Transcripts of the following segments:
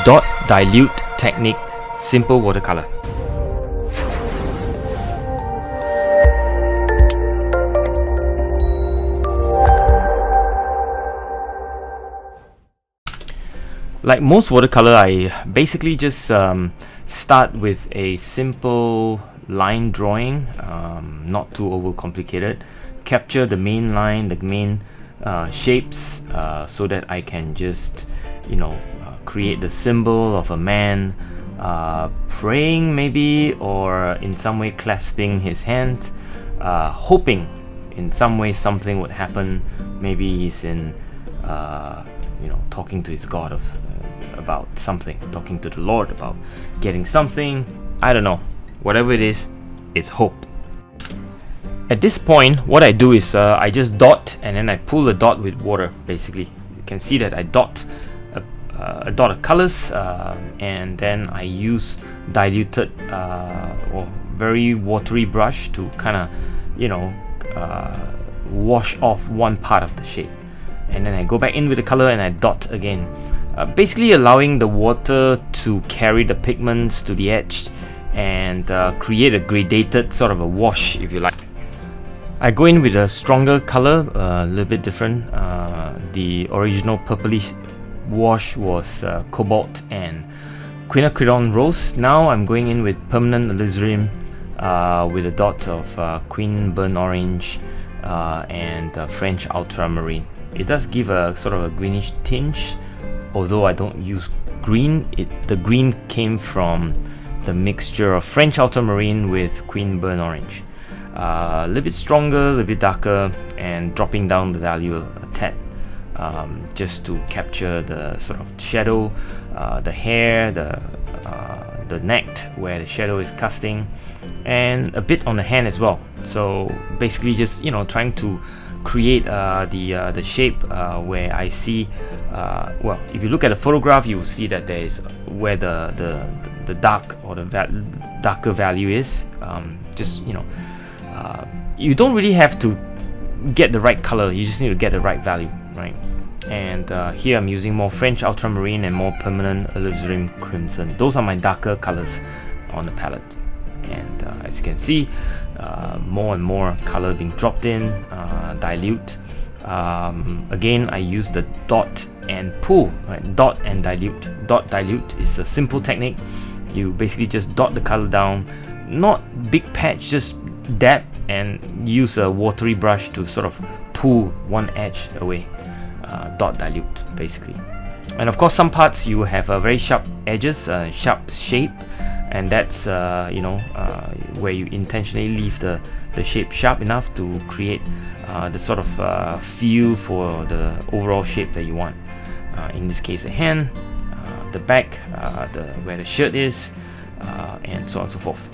dot dilute technique, simple watercolor. Like most watercolor, I basically just start with a simple line drawing, not too overcomplicated. Capture the main line, the main shapes, so that I can just, create the symbol of a man praying maybe, or in some way clasping his hands, hoping in some way something would happen. Maybe he's in talking to his God about something, talking to the Lord about getting something. I don't know, whatever it is, it's hope. At this point, what I do is I just dot, and then I pull the dot with water. Basically, you can see that I dot a dot of colors, and then I use diluted or very watery brush to kind of wash off one part of the shape, and then I go back in with the color and I dot again, basically allowing the water to carry the pigments to the edge and create a gradated sort of a wash, if you like. I go in with a stronger color, a little bit different. The original purplish wash was cobalt and quinacridone rose. Now I'm going in with permanent alizarin with a dot of queen burnt orange and French ultramarine. It does give a sort of a greenish tinge, although I don't use green. The green came from the mixture of French ultramarine with queen burnt orange. A little bit stronger, a little bit darker, and dropping down the value a tad, just to capture the sort of shadow, the hair, the neck where the shadow is casting, and a bit on the hand as well. So basically just trying to create the shape where I see, well, if you look at the photograph, you will see that there is where the dark or the darker value is. You don't really have to get the right color, you just need to get the right value, right? And here I'm using more French ultramarine and more permanent alizarin crimson. Those are my darker colors on the palette. And as you can see, more and more color being dropped in, dilute. Again, I use the dot and pull, right? Dot and dilute. Dot dilute is a simple technique. You basically just dot the color down, not big patch, just dab, and use a watery brush to sort of pull one edge away. Dot dilute basically. And of course, some parts you have very sharp edges, sharp shape, and that's where you intentionally leave the shape sharp enough to create the sort of feel for the overall shape that you want. In this case, the hand, the back, where the shirt is, and so on and so forth.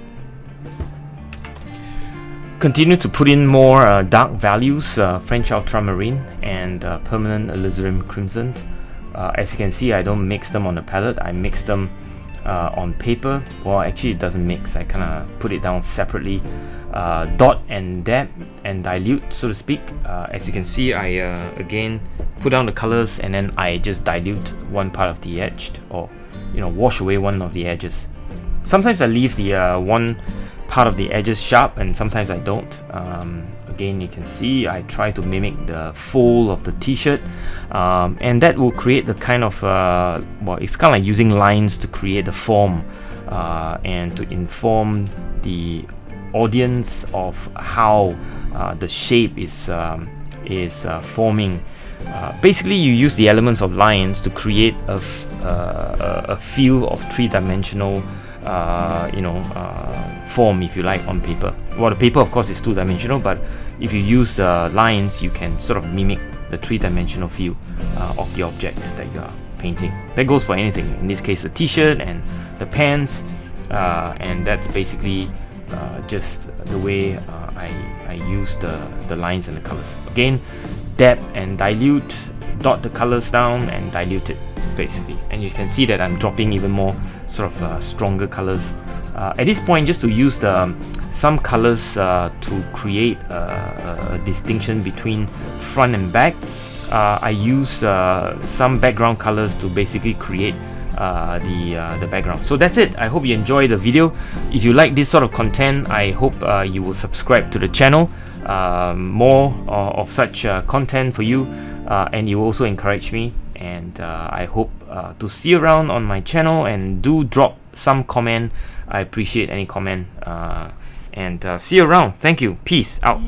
Continue to put in more dark values, French ultramarine and permanent alizarin crimson. As you can see, I don't mix them on the palette, I mix them on paper. Well, actually it doesn't mix, I kind of put it down separately. Dot and dab and dilute, so to speak. As you can see, I again put down the colors, and then I just dilute one part of the edge, or wash away one of the edges. Sometimes I leave the one part of the edges sharp, and sometimes I don't. Again, you can see I try to mimic the fold of the t-shirt, and that will create the kind of it's kind of like using lines to create the form and to inform the audience of how the shape is forming. Basically, you use the elements of lines to create a feel of three-dimensional form, if you like, on paper. Well, the paper of course is two-dimensional, but if you use lines, you can sort of mimic the three-dimensional feel of the object that you are painting. That goes for anything, in this case the t-shirt and the pants, and that's basically just the way I use the lines and the colors. Again, dab and dilute, dot the colors down and dilute it basically, and you can see that I'm dropping even more sort of stronger colors at this point, just to use some colors to create a distinction between front and back. I use some background colors to basically create the background. So that's it. I hope you enjoy the video. If you like this sort of content, I hope you will subscribe to the channel. More of such content for you, and you also encourage me, and I hope to see you around on my channel, and do drop some comment. I appreciate any comment, and see you around. Thank you. Peace out.